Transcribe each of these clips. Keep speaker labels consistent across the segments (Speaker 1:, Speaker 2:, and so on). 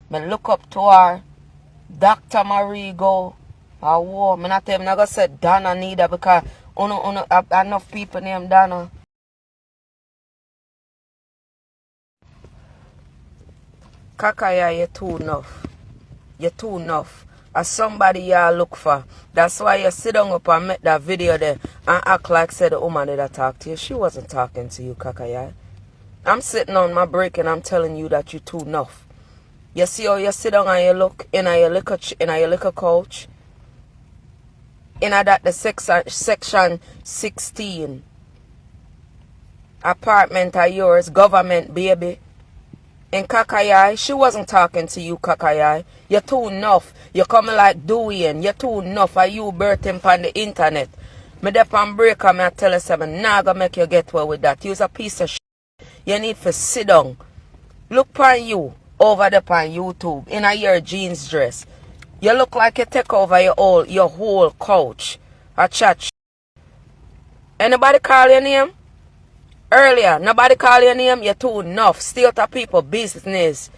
Speaker 1: Me look up to her. Dr. Marigo. I war. Me not tell me not gonna say Donna neither because enough people named Donna. Kakaya, you're too enough. You're too enough. As somebody y'all look for. That's why you sit down up and make that video there and act like said the woman did talk to you. She wasn't talking to you, Kakaya. I'm sitting on my break and I'm telling you that you're too enough. You see how you sit down and you look in your little couch. In that the section 16. Apartment of yours, government baby. In Kakayai, she wasn't talking to you, Kakayai. You're too enough. You're coming like Dewey. You're too enough. Are you birthing on the internet? Me dep on break and I tell you something. Nah, gonna make you get well with that. You's a piece of shit. You need to sit down. Look upon you over there on YouTube in your jeans dress. You look like you take over your whole couch. A chat. Anybody call your name? Earlier, nobody call your name, you're too enough. Steal to people business.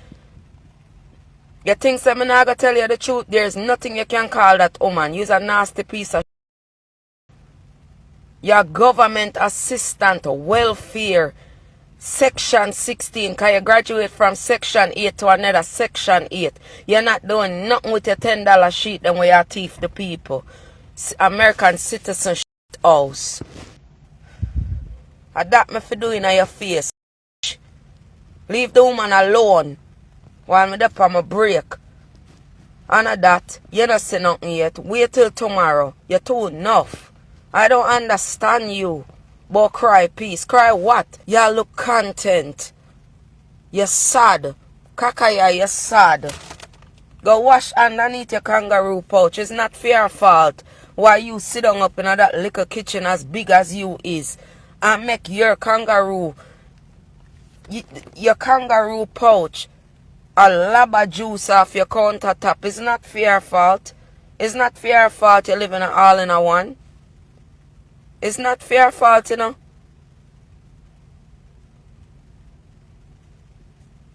Speaker 1: You think I'm not gonna tell you the truth? There's nothing you can call that woman. You're a nasty piece of your government assistant, welfare, section 16. Can you graduate from section 8 to another section 8? You're not doing nothing with your $10 sheet then where you thief the people. American citizen house. That me for doing on your face. Leave the woman alone while me up on my break. And that, you not say nothing yet. Wait till tomorrow. You're too enough. I don't understand you. But cry peace. Cry what? You look content. You're sad. Kakaya, you're sad. Go wash underneath your kangaroo pouch. It's not fair fault why you sit down up in that little kitchen as big as you is. And make your kangaroo pouch a laba juice off your countertop. It's not fair fault. It's not fair fault you live in all in a one. It's not fair fault, you know.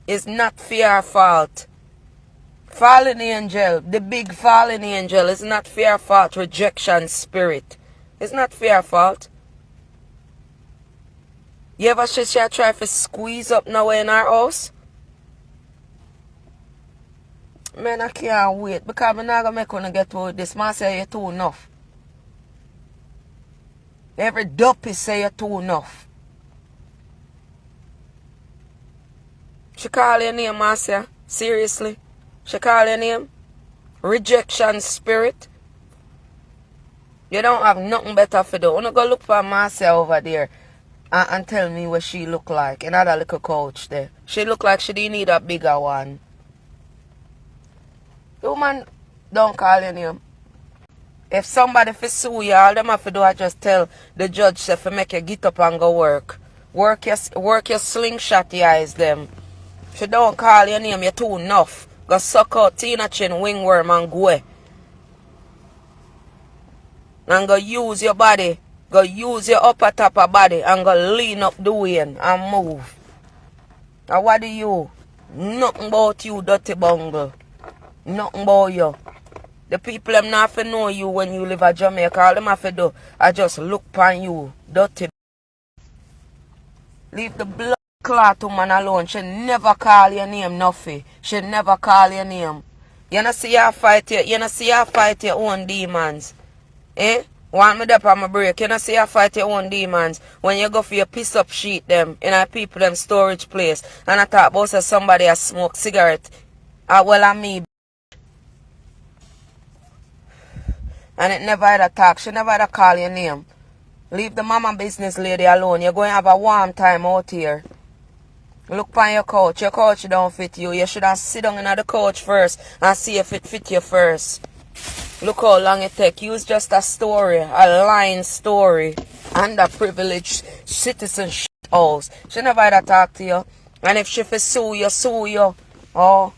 Speaker 1: It's not fair fault. Fallen angel, the big fallen angel, is not fair fault. Rejection spirit. It's not fair fault. You ever see she try to squeeze up now in our house? Man, I can't wait because I'm not going to make one get to this. Man say you're too enough. Every dopey say you're too enough. She call your name, Marcia? Seriously? She call your name? Rejection spirit? You don't have nothing better to do. You go look for Marcia over there. And tell me what she look like. Another little couch there. She look like she didn't need a bigger one. The woman don't call your name. If somebody for sue you, all them have to do is just tell the judge to make you get up and go work. Work your slingshot your eyes them. She don't call your name, you're too enough. Go suck out Tina Chin, wingworm and go. And go use your body. Go use your upper top of body and go lean up the way and move. And what do you? Nothing about you, dirty bungle. Nothing about you. The people them not have to know you when you live at Jamaica. All them have to do I just look upon you, dirty. Leave the blood clot woman alone. She never call your name, NUFF. She never call your name. You not see her fight your own demons. Eh? Want me up on my break. You know see you fight your own demons when you go for your piss up sheet them in a people them storage place. And I thought about somebody a smoke cigarette. Well I me. And it never had a talk. She never had a call your name. Leave the mama business lady alone. You're going to have a warm time out here. Look on your couch. Your couch don't fit you. You should have sit down in the couch first and see if it fit you first. Look how long it take. Use just a story, a lying story. Underprivileged citizen house. She never had to talk to you. And if she for sue you. Oh,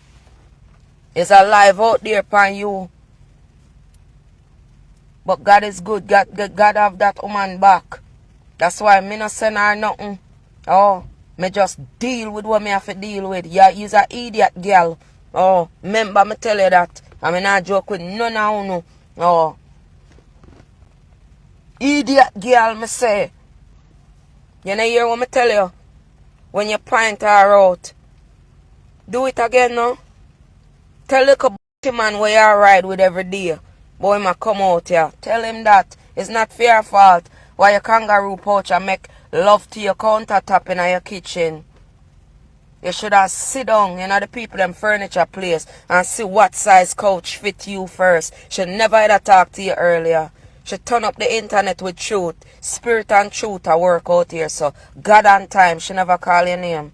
Speaker 1: it's alive out there upon you. But God is good. God have that woman back. That's why me not send her nothing. Oh, me just deal with what me have to deal with. Yeah, you's an idiot girl. Oh, remember me tell you that. I mean, I joke with none of you. Oh, idiot girl, me say. You know hear what me tell you? When you point her out, do it again now. Tell the man where you ride with every day. Boy, ma come out here. Tell him that. It's not fair fault why your kangaroo pouch and make love to your countertop in your kitchen. You should have sit down, the people them furniture place and see what size couch fit you first. She never had a talk to you earlier. She turn up the internet with truth. Spirit and truth are work out here, so God and time, she never call your name.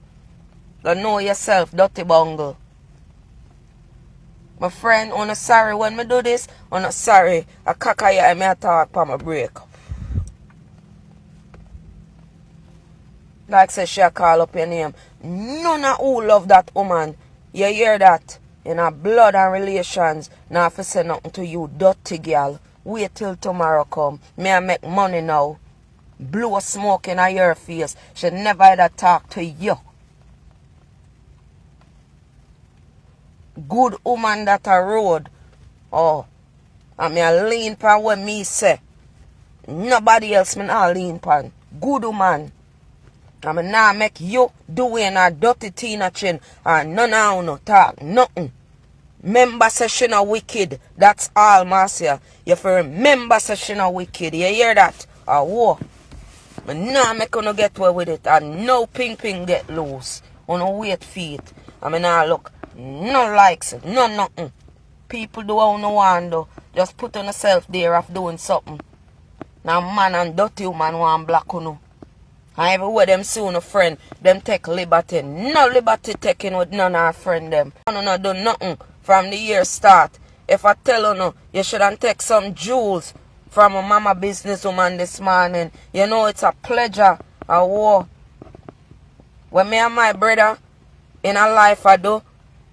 Speaker 1: You know yourself, dirty bungle. My friend, I'm not sorry when me do this. I'm not sorry. A cockeye I may talk for my break. Like say she call up your name. None of who love that woman. You hear that? In a blood and relations. Now if I say nothing to you, dirty girl. Wait till tomorrow come. Me I make money now. Blow smoke in your face. She never had a talk to you. Good woman that a road. Oh. And me a lean pan what me say. Nobody else me not lean pan. Good woman. I mean, now make you doing a dirty teen chin and none of no talk, nothing. Remember say she no wicked. That's all, Marcia. You have to remember say she no wicked. You hear that? Whoa. But now make you no get away with it. And no ping get loose. On no wait feet. I mean, now look. No likes it. No nothing. People do what you want do. Just put on yourself there of doing something. Now man and dirty woman want black you. And everywhere them see a friend, them take liberty. No liberty taking with none of our friend them. No do nothing from the year start. If I tell you no, you shouldn't take some jewels from a mama businesswoman this morning. You know it's a pleasure, a war. When me and my brother in a life I do,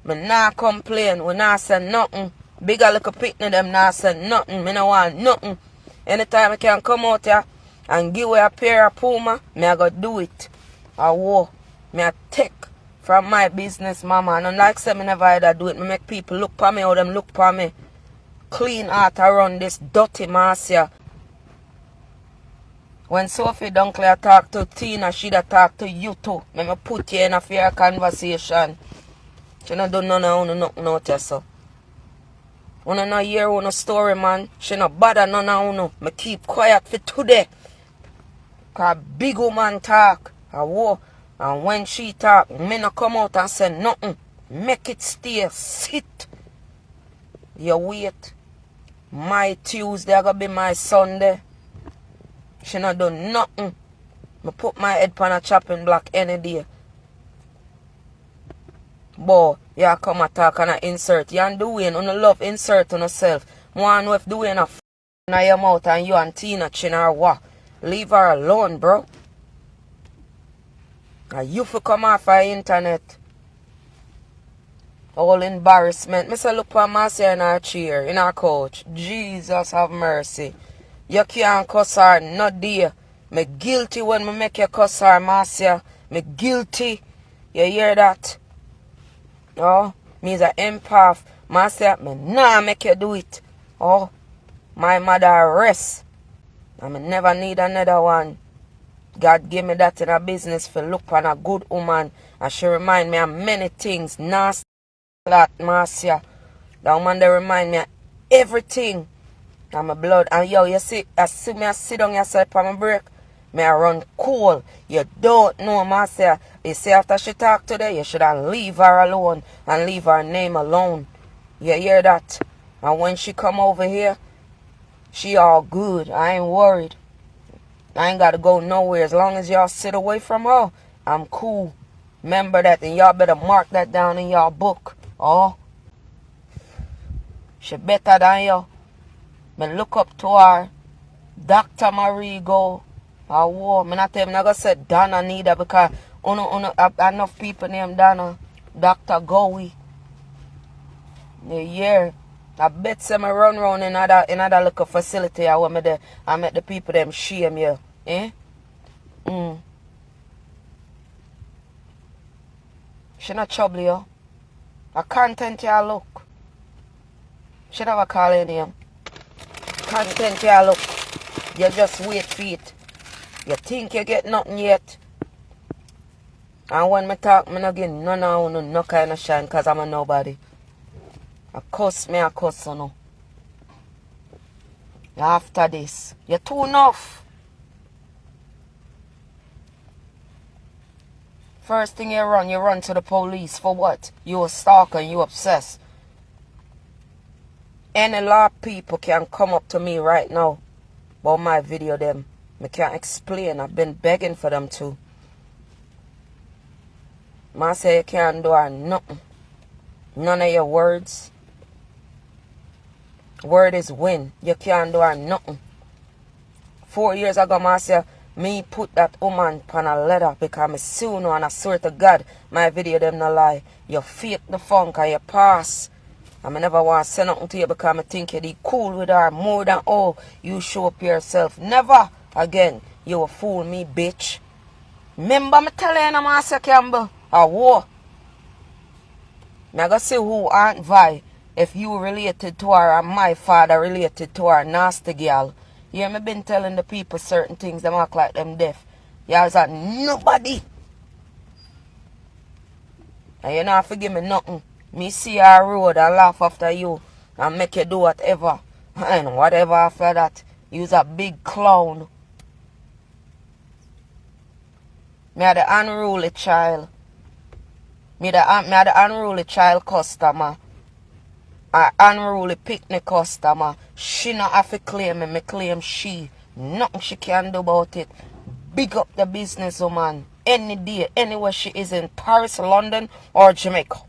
Speaker 1: me not complain, we not say nothing. Bigger little picnic them not say nothing. Me no want nothing. Anytime I can come out here and give away a pair of Puma, me I go do it. A war. Me I take from my business, mama. And like say me never either do it. Me make people look for me or them look for me. Clean heart around this dirty Marcia. When Sophie Dunkley talk to Tina, she'd talk to you too. Me put you in a fair conversation. She don't do none of nothing out there, so. Wanna not hear no story, man. She not bother none of no. Me keep quiet for today. Cause big woman talk. And when she talk, me no come out and say nothing. Make it stay. Sit. You wait. My Tuesday gonna be my Sunday. She not do nothing. Me put my head on a chopping block any day. Boy, you come attack and insert. You ain't doing on the love insert on yourself. One with doing a in your mouth and you and Tina chin or what. Leave her alone, bro. And you for come off her internet. All embarrassment. Me say look for Marcia in her chair, in her couch. Jesus have mercy. You can't cuss her, not dear. Me guilty when me make you cuss her, Marcia. Me guilty. You hear that? Oh, me's an empath. Marcia, me nah make you do it. Oh, my mother rest. I me never need another one. God gave me that in a business for look on a good woman. And she remind me of many things. Nasty that, Marcia. That woman they remind me of everything. And my blood. And yo, you see, I see me I sit down yourself on my break. Me I run cool. You don't know, Marcia. You see after she talk today, you should leave her alone and leave her name alone. You hear that? And when she come over here, she all good. I ain't worried. I ain't got to go nowhere. As long as y'all sit away from her, I'm cool. Remember that, and y'all better mark that down in y'all book. Oh, she better than you. Me look up to her. Dr. Marie go. I war. Me not tell me not gonna say Donna neither because enough people named Donna. Dr. Gowie. Yeah. I bet some run around in another little facility. I met the people them shame you. Eh? She not trouble you. A content you look. Should have a call your name. Content you look. You just wait for it. You think you get nothing yet. And when me talk, me no get none of no kind of shine because I'm a nobody. I cuss me, I cuss you know. After this, you're too enough. First thing you run to the police. For what? You a stalker, you obsessed. Any law people can come up to me right now about my video them. I can't explain. I've been begging for them to. Marcia, you can't do her nothing. None of your words. Word is win. You can't do her nothing. 4 years ago, Marcia, me put that woman on a letter because I soon know and I swear to God, my video them no lie. You fake the funk and you pass. I never want to say nothing to you because I think you cool with her more than you show up yourself. Never again. You will fool me, bitch. Remember me telling you, Marcia Campbell, a war. I go see who Aunt Vi, if you related to her and my father related to her, nasty girl. You hear me been telling the people certain things, them act like them deaf. Y'all said nobody. And you not forgive me nothing. Me see her road and laugh after you and make you do whatever. And whatever after that. You's a big clown. Me are the unruly child. Me the unruly child customer. A unruly picnic customer. She not have to claim me. Me claim she. Nothing she can do about it. Big up the businesswoman. Any day, anywhere she is in Paris, London, or Jamaica,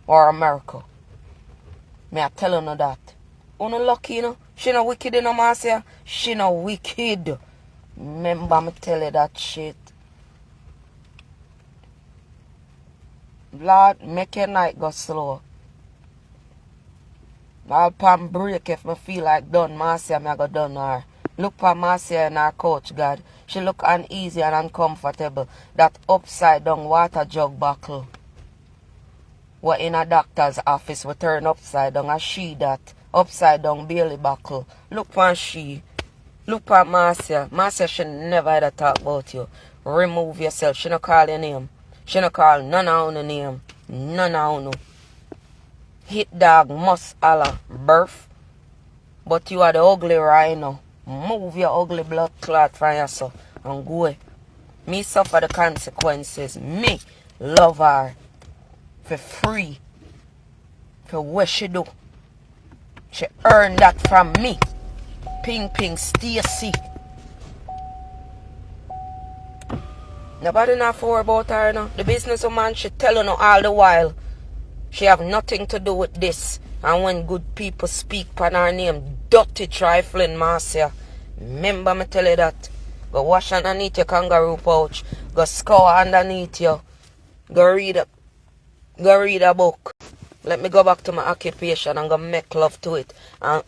Speaker 1: or America. Me I tell you that. Una lucky, you know. She not wicked, you know, Marcia. She not wicked. Remember me tell you that shit. Lord, make your night go slow. I'll palm break if me feel like done Marcia, me I go done her. Look for Marcia and her coach, God. She look uneasy and uncomfortable. That upside down water jug buckle. What in a doctor's office we turn upside down and she that. Upside down Bailey buckle. Look for she. Look for Marcia. Marcia should never ever talk about you. Remove yourself. She no call your name. She no call none of your name. None of you. Hit dog must holler. Birth. But you are the ugly rhino. Move your ugly blood clot from yourself and go. Me suffer the consequences. Me love her for free. For what she do. She earned that from me. Ping Stacy. Nobody not for about her now. The businesswoman she tell you all the while. She have nothing to do with this. And when good people speak upon her name, dirty trifling Marcia. Remember me tell you that. Go wash underneath your kangaroo pouch. Go scour underneath you. Go read a book. Let me go back to my occupation and go make love to it. And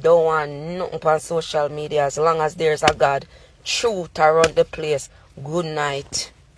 Speaker 1: don't want nothing on social media as long as there's a God. Truth around the place. Good night.